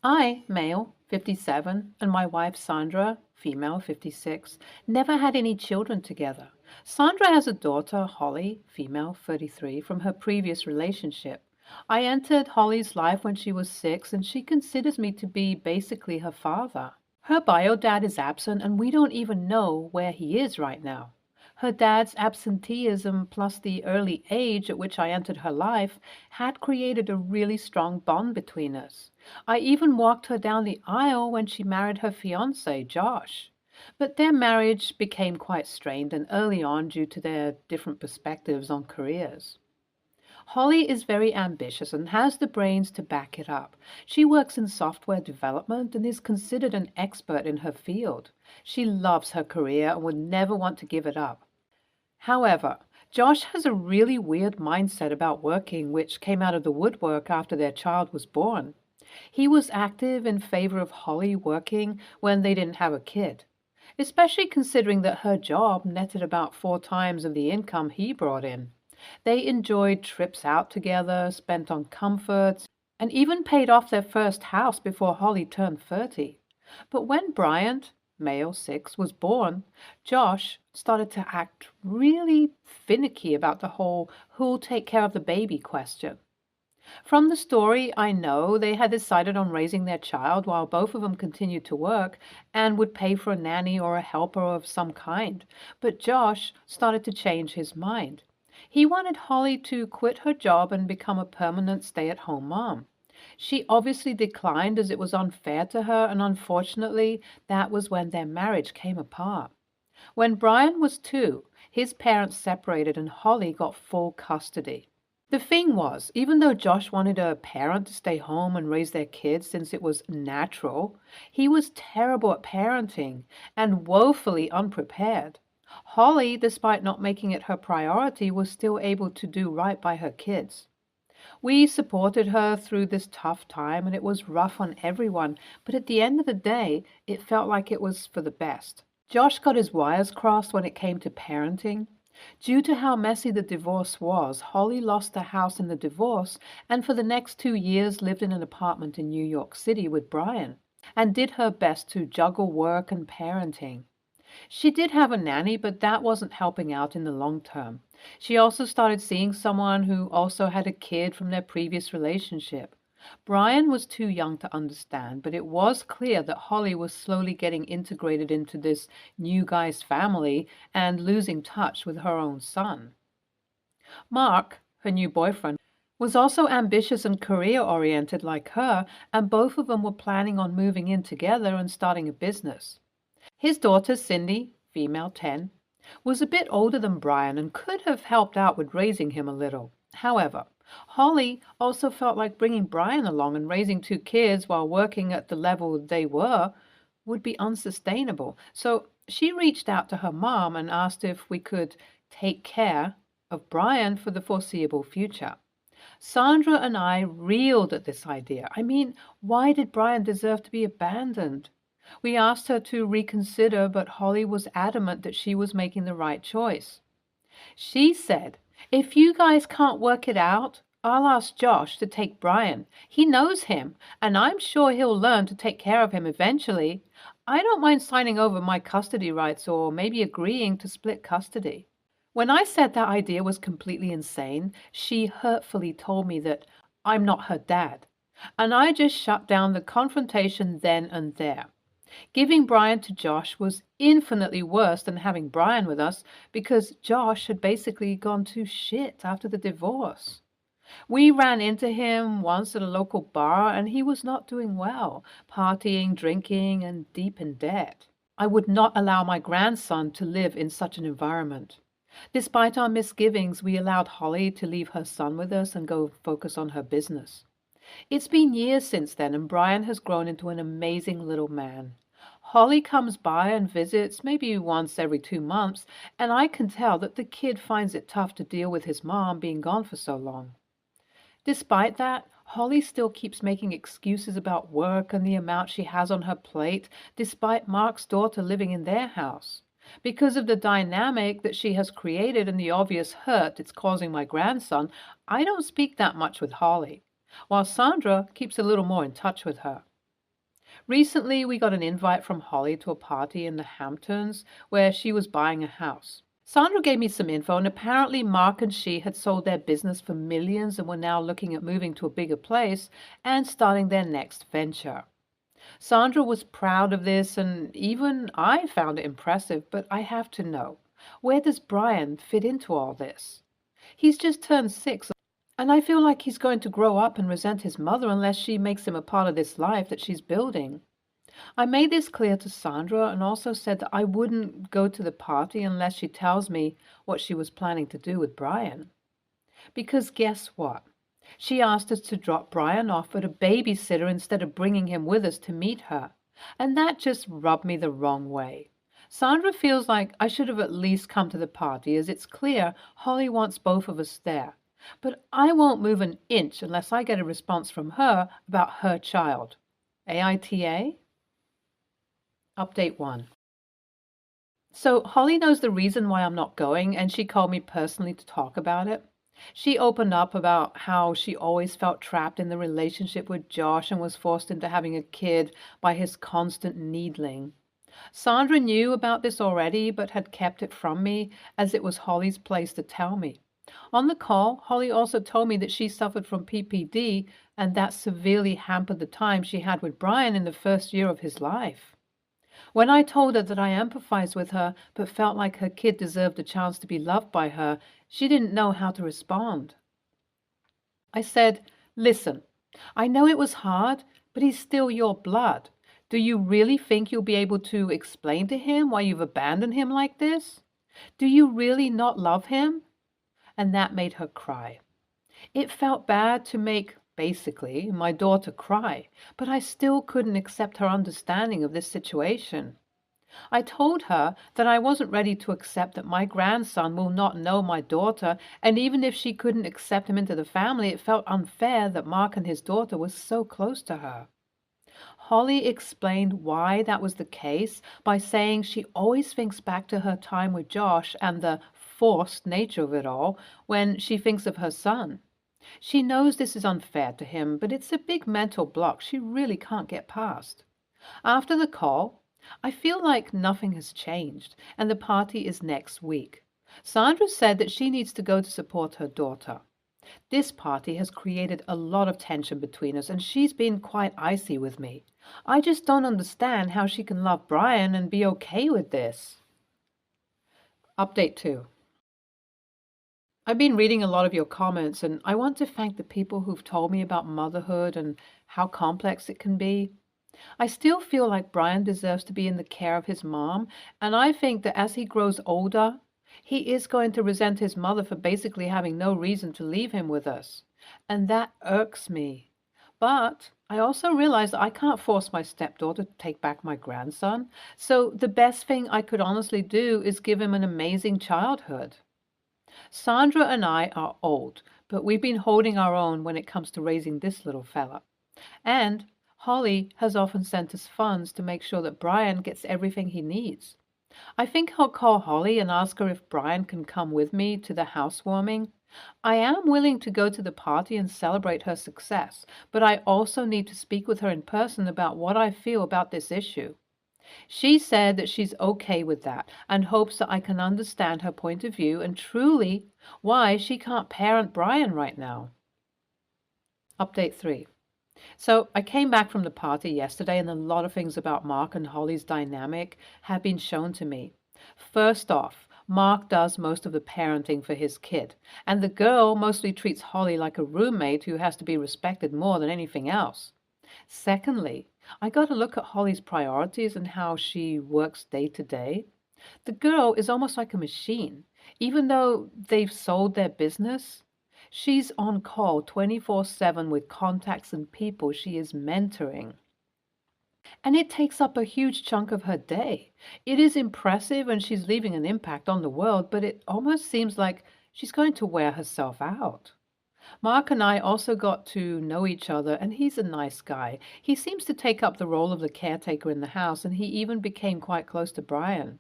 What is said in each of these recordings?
I, male, 57, and my wife Sandra, female, 56, never had any children together. Sandra has a daughter, Holly, female, 33, from her previous relationship. I entered Holly's life when she was 6, and she considers me to be basically her father. Her bio dad is absent, and we don't even know where he is right now. Her dad's absenteeism plus the early age at which I entered her life had created a really strong bond between us. I even walked her down the aisle when she married her fiance, Josh. But their marriage became quite strained and early on due to their different perspectives on careers. Holly is very ambitious and has the brains to back it up. She works in software development and is considered an expert in her field. She loves her career and would never want to give it up. However, Josh has a really weird mindset about working, which came out of the woodwork after their child was born. He was active in favor of Holly working when they didn't have a kid, especially considering that her job netted about 4 times of the income he brought in. They enjoyed trips out together, spent on comforts, and even paid off their first house before Holly turned 30. But when Bryant, male 6, was born, Josh started to act really finicky about the whole who'll take care of the baby question. From the story, I know they had decided on raising their child while both of them continued to work and would pay for a nanny or a helper of some kind. But Josh started to change his mind. He wanted Holly to quit her job and become a permanent stay-at-home mom. She obviously declined as it was unfair to her, and unfortunately, that was when their marriage came apart. When Brian was 2, his parents separated and Holly got full custody. The thing was, even though Josh wanted a parent to stay home and raise their kids since it was natural, he was terrible at parenting and woefully unprepared. Holly, despite not making it her priority, was still able to do right by her kids. We supported her through this tough time, and it was rough on everyone, but at the end of the day, it felt like it was for the best. Josh got his wires crossed when it came to parenting. Due to how messy the divorce was, Holly lost the house in the divorce and for the next 2 years lived in an apartment in New York City with Brian and did her best to juggle work and parenting. She did have a nanny, but that wasn't helping out in the long term. She also started seeing someone who also had a kid from their previous relationship. Brian was too young to understand, but it was clear that Holly was slowly getting integrated into this new guy's family and losing touch with her own son. Mark, her new boyfriend, was also ambitious and career-oriented like her, and both of them were planning on moving in together and starting a business. His daughter, Cindy, female 10, was a bit older than Brian and could have helped out with raising him a little. However, Holly also felt like bringing Brian along and raising 2 kids while working at the level they were would be unsustainable. So she reached out to her mom and asked if we could take care of Brian for the foreseeable future. Sandra and I reeled at this idea. I mean, why did Brian deserve to be abandoned? We asked her to reconsider, but Holly was adamant that she was making the right choice. She said, "If you guys can't work it out, I'll ask Josh to take Brian. He knows him, and I'm sure he'll learn to take care of him eventually. I don't mind signing over my custody rights or maybe agreeing to split custody." When I said that idea was completely insane, she hurtfully told me that I'm not her dad, and I just shut down the confrontation then and there. Giving Brian to Josh was infinitely worse than having Brian with us because Josh had basically gone to shit after the divorce. We ran into him once at a local bar and he was not doing well, partying, drinking, and deep in debt. I would not allow my grandson to live in such an environment. Despite our misgivings, we allowed Holly to leave her son with us and go focus on her business. It's been years since then, and Brian has grown into an amazing little man. Holly comes by and visits maybe once every 2 months, and I can tell that the kid finds it tough to deal with his mom being gone for so long. Despite that, Holly still keeps making excuses about work and the amount she has on her plate, despite Mark's daughter living in their house. Because of the dynamic that she has created and the obvious hurt it's causing my grandson, I don't speak that much with Holly, while Sandra keeps a little more in touch with her. Recently, we got an invite from Holly to a party in the Hamptons where she was buying a house. Sandra gave me some info, and apparently Mark and she had sold their business for millions and were now looking at moving to a bigger place and starting their next venture. Sandra was proud of this, and even I found it impressive, but I have to know, where does Brian fit into all this? He's just turned 6, and I feel like he's going to grow up and resent his mother unless she makes him a part of this life that she's building. I made this clear to Sandra and also said that I wouldn't go to the party unless she tells me what she was planning to do with Brian. Because guess what? She asked us to drop Brian off at a babysitter instead of bringing him with us to meet her. And that just rubbed me the wrong way. Sandra feels like I should have at least come to the party, as it's clear Holly wants both of us there. But I won't move an inch unless I get a response from her about her child. AITA? Update 1. So Holly knows the reason why I'm not going, and she called me personally to talk about it. She opened up about how she always felt trapped in the relationship with Josh and was forced into having a kid by his constant needling. Sandra knew about this already, but had kept it from me, as it was Holly's place to tell me. On the call, Holly also told me that she suffered from PPD, and that severely hampered the time she had with Brian in the first year of his life. When I told her that I empathized with her, but felt like her kid deserved a chance to be loved by her, she didn't know how to respond. I said, "Listen, I know it was hard, but he's still your blood. Do you really think you'll be able to explain to him why you've abandoned him like this? Do you really not love him?" And that made her cry. It felt bad to make, basically, my daughter cry, but I still couldn't accept her understanding of this situation. I told her that I wasn't ready to accept that my grandson will not know my daughter, and even if she couldn't accept him into the family, it felt unfair that Mark and his daughter were so close to her. Holly explained why that was the case by saying she always thinks back to her time with Josh and the forced nature of it all when she thinks of her son. She knows this is unfair to him, but it's a big mental block she really can't get past. After the call, I feel like nothing has changed, and the party is next week. Sandra said that she needs to go to support her daughter. This party has created a lot of tension between us, and she's been quite icy with me. I just don't understand how she can love Brian and be okay with this. Update 2. I've been reading a lot of your comments, and I want to thank the people who've told me about motherhood and how complex it can be. I still feel like Brian deserves to be in the care of his mom, and I think that as he grows older, he is going to resent his mother for basically having no reason to leave him with us. And that irks me. But I also realize that I can't force my stepdaughter to take back my grandson, so the best thing I could honestly do is give him an amazing childhood. Sandra and I are old, but we've been holding our own when it comes to raising this little fella. And Holly has often sent us funds to make sure that Brian gets everything he needs. I think I'll call Holly and ask her if Brian can come with me to the housewarming. I am willing to go to the party and celebrate her success, but I also need to speak with her in person about what I feel about this issue. She said that she's okay with that and hopes that I can understand her point of view and truly why she can't parent Brian right now. Update 3. So I came back from the party yesterday, and a lot of things about Mark and Holly's dynamic have been shown to me. First off, Mark does most of the parenting for his kid, and the girl mostly treats Holly like a roommate who has to be respected more than anything else. Secondly, I got to look at Holly's priorities and how she works day to day. The girl is almost like a machine. Even though they've sold their business, she's on call 24/7 with contacts and people she is mentoring. And it takes up a huge chunk of her day. It is impressive and she's leaving an impact on the world, but it almost seems like she's going to wear herself out. Mark and I also got to know each other, and he's a nice guy. He seems to take up the role of the caretaker in the house, and he even became quite close to Brian.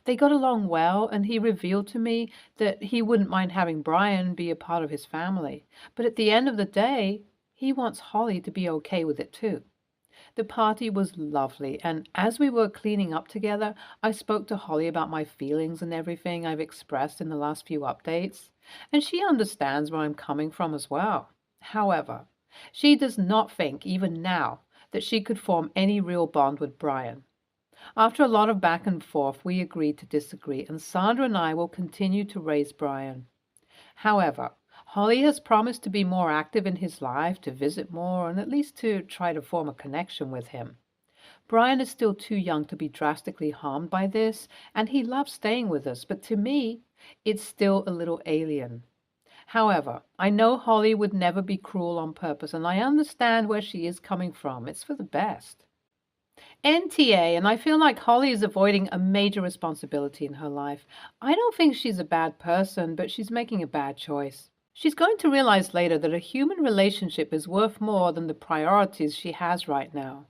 They got along well, and he revealed to me that he wouldn't mind having Brian be a part of his family. But at the end of the day, he wants Holly to be okay with it too. The party was lovely, and as we were cleaning up together, I spoke to Holly about my feelings and everything I've expressed in the last few updates, and she understands where I'm coming from as well. However, she does not think, even now, that she could form any real bond with Brian. After a lot of back and forth, we agreed to disagree, and Sandra and I will continue to raise Brian. However, Holly has promised to be more active in his life, to visit more, and at least to try to form a connection with him. Brian is still too young to be drastically harmed by this, and he loves staying with us, but to me, it's still a little alien. However, I know Holly would never be cruel on purpose, and I understand where she is coming from. It's for the best. NTA, and I feel like Holly is avoiding a major responsibility in her life. I don't think she's a bad person, but she's making a bad choice. She's going to realize later that a human relationship is worth more than the priorities she has right now.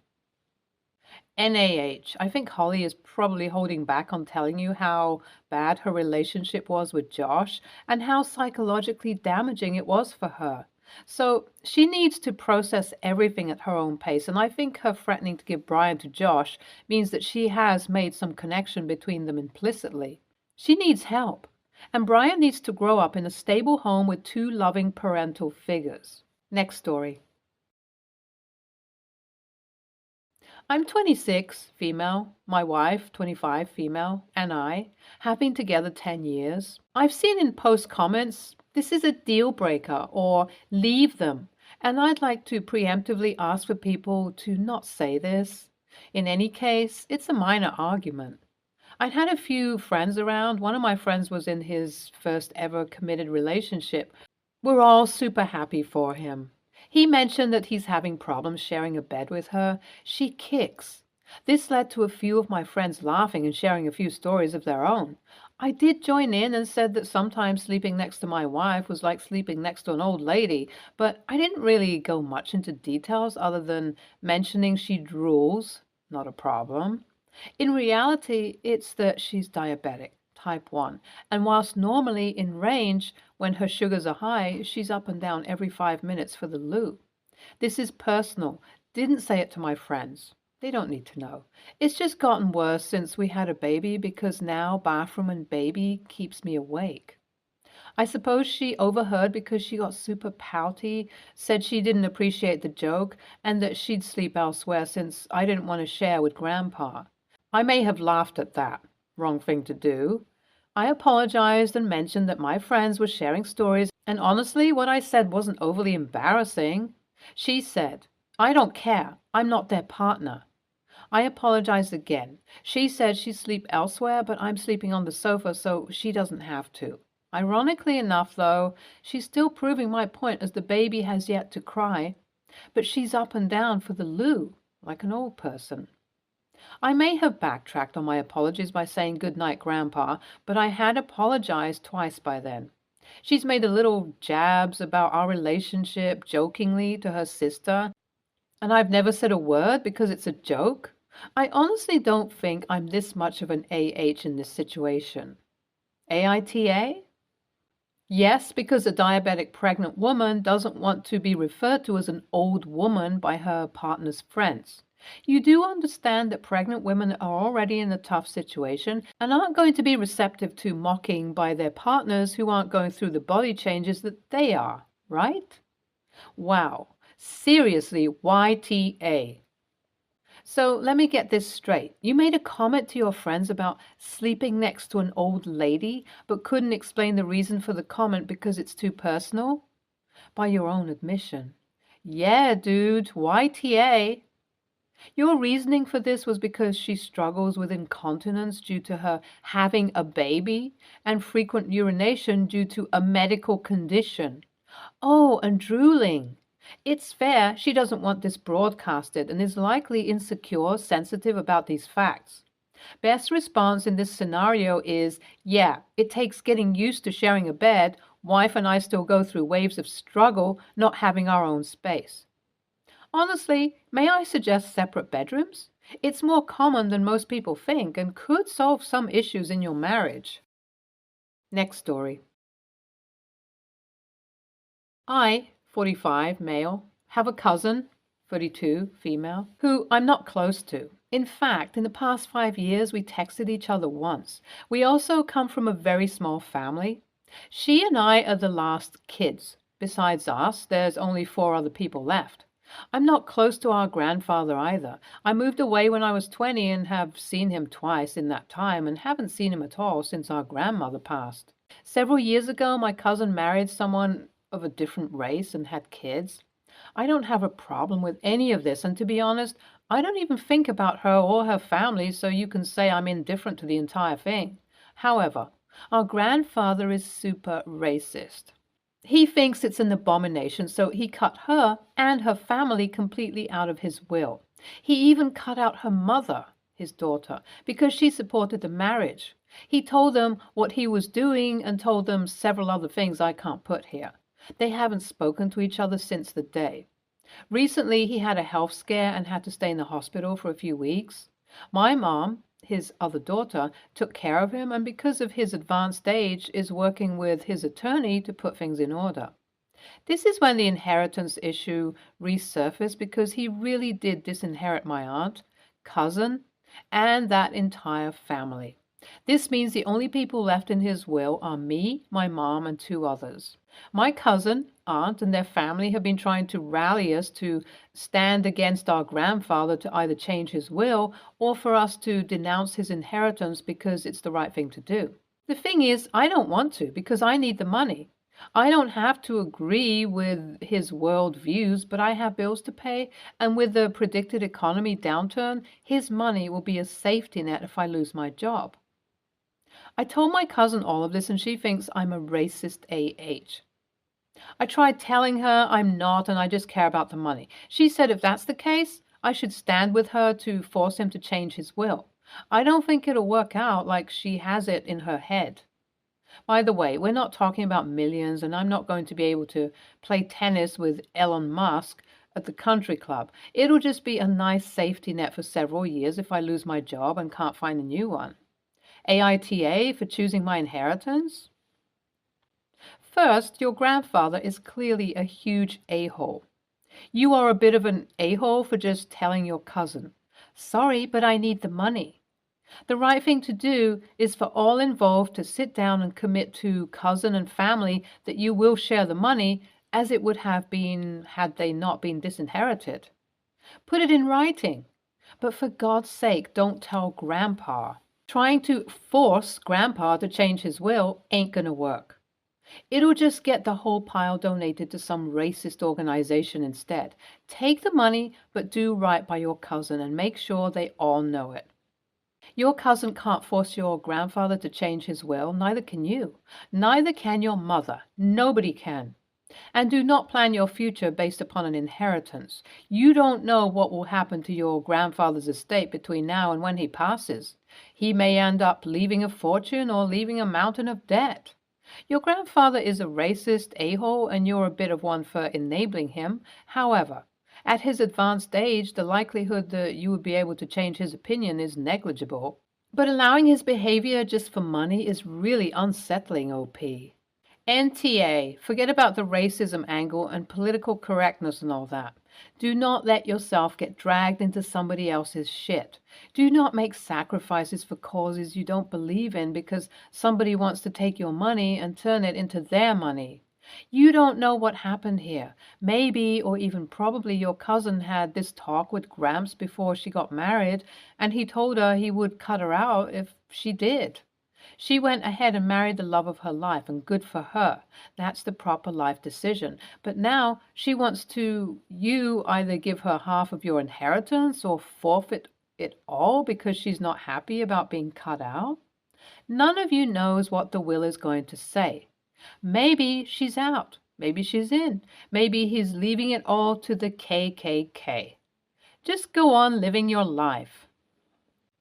NAH, I think Holly is probably holding back on telling you how bad her relationship was with Josh and how psychologically damaging it was for her. So she needs to process everything at her own pace, and I think her threatening to give Brian to Josh means that she has made some connection between them implicitly. She needs help, and Brian needs to grow up in a stable home with two loving parental figures. Next story. I'm 26, female. My wife, 25, female, and I have been together 10 years. I've seen in post comments, this is a deal breaker, or leave them, and I'd like to preemptively ask for people to not say this. In any case, it's a minor argument. I'd had a few friends around. One of my friends was in his first ever committed relationship. We're all super happy for him. He mentioned that he's having problems sharing a bed with her. She kicks. This led to a few of my friends laughing and sharing a few stories of their own. I did join in and said that sometimes sleeping next to my wife was like sleeping next to an old lady, but I didn't really go much into details other than mentioning she drools. Not a problem. In reality, it's that she's diabetic, type 1, and whilst normally in range, when her sugars are high, she's up and down every 5 minutes for the loo. This is personal. Didn't say it to my friends. They don't need to know. It's just gotten worse since we had a baby because now bathroom and baby keeps me awake. I suppose she overheard because she got super pouty, said she didn't appreciate the joke, and that she'd sleep elsewhere since I didn't want to share with Grandpa. I may have laughed at that. Wrong thing to do. I apologized and mentioned that my friends were sharing stories, and honestly, what I said wasn't overly embarrassing. She said, I don't care. I'm not their partner. I apologized again. She said she'd sleep elsewhere, but I'm sleeping on the sofa, so she doesn't have to. Ironically enough, though, she's still proving my point as the baby has yet to cry, but she's up and down for the loo, like an old person. I may have backtracked on my apologies by saying good night, Grandpa, but I had apologized twice by then. She's made a little jabs about our relationship jokingly to her sister, and I've never said a word because it's a joke. I honestly don't think I'm this much of an AH in this situation. AITA? Yes, because a diabetic pregnant woman doesn't want to be referred to as an old woman by her partner's friends. You do understand that pregnant women are already in a tough situation and aren't going to be receptive to mocking by their partners who aren't going through the body changes that they are, right? Wow. Seriously, YTA. So let me get this straight. You made a comment to your friends about sleeping next to an old lady, but couldn't explain the reason for the comment because it's too personal? By your own admission. Yeah, dude, YTA. Your reasoning for this was because she struggles with incontinence due to her having a baby and frequent urination due to a medical condition. Oh, and drooling. It's fair she doesn't want this broadcasted and is likely insecure, sensitive about these facts. Best response in this scenario is, yeah, it takes getting used to sharing a bed. Wife and I still go through waves of struggle not having our own space. Honestly, may I suggest separate bedrooms? It's more common than most people think and could solve some issues in your marriage. Next story. I, 45, male, have a cousin, 32, female, who I'm not close to. In fact, in the past 5 years, we texted each other once. We also come from a very small family. She and I are the last kids. Besides us, there's only 4 other people left. I'm not close to our grandfather either. I moved away when I was 20 and have seen him twice in that time and haven't seen him at all since our grandmother passed. Several years ago, my cousin married someone of a different race and had kids. I don't have a problem with any of this, and to be honest, I don't even think about her or her family, so you can say I'm indifferent to the entire thing. However, our grandfather is super racist. He thinks it's an abomination, so he cut her and her family completely out of his will. He even cut out her mother, his daughter, because she supported the marriage. He told them what he was doing and told them several other things I can't put here. They haven't spoken to each other since the day. Recently, he had a health scare and had to stay in the hospital for a few weeks. My mom, his other daughter, took care of him and because of his advanced age is working with his attorney to put things in order. This is when the inheritance issue resurfaced because he really did disinherit my aunt, cousin, and that entire family. This means the only people left in his will are me, my mom, and 2 others. My cousin, aunt, and their family have been trying to rally us to stand against our grandfather to either change his will or for us to denounce his inheritance because it's the right thing to do. The thing is, I don't want to because I need the money. I don't have to agree with his world views, but I have bills to pay, and with the predicted economy downturn, his money will be a safety net if I lose my job. I told my cousin all of this and she thinks I'm a racist AH. I tried telling her I'm not and I just care about the money. She said if that's the case, I should stand with her to force him to change his will. I don't think it'll work out like she has it in her head. By the way, we're not talking about millions and I'm not going to be able to play tennis with Elon Musk at the country club. It'll just be a nice safety net for several years if I lose my job and can't find a new one. AITA for choosing my inheritance? First, your grandfather is clearly a huge a-hole. You are a bit of an a-hole for just telling your cousin, sorry, but I need the money. The right thing to do is for all involved to sit down and commit to cousin and family that you will share the money as it would have been had they not been disinherited. Put it in writing. But for God's sake, don't tell Grandpa. Trying to force Grandpa to change his will ain't gonna work. It'll just get the whole pile donated to some racist organization instead. Take the money, but do right by your cousin and make sure they all know it. Your cousin can't force your grandfather to change his will, neither can you. Neither can your mother. Nobody can. And do not plan your future based upon an inheritance. You don't know what will happen to your grandfather's estate between now and when he passes. He may end up leaving a fortune or leaving a mountain of debt. Your grandfather is a racist a-hole and you're a bit of one for enabling him. However, at his advanced age, the likelihood that you would be able to change his opinion is negligible. But allowing his behavior just for money is really unsettling, OP. NTA, forget about the racism angle and political correctness and all that. Do not let yourself get dragged into somebody else's shit. Do not make sacrifices for causes you don't believe in because somebody wants to take your money and turn it into their money. You don't know what happened here. Maybe, or even probably, your cousin had this talk with Gramps before she got married, and he told her he would cut her out if she did. She went ahead and married the love of her life, and good for her. That's the proper life decision. But now she wants you either give her half of your inheritance or forfeit it all because she's not happy about being cut out. None of you knows what the will is going to say. Maybe she's out. Maybe she's in. Maybe he's leaving it all to the KKK. Just go on living your life.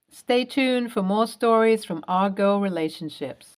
Stay tuned for more stories from our girl relationships.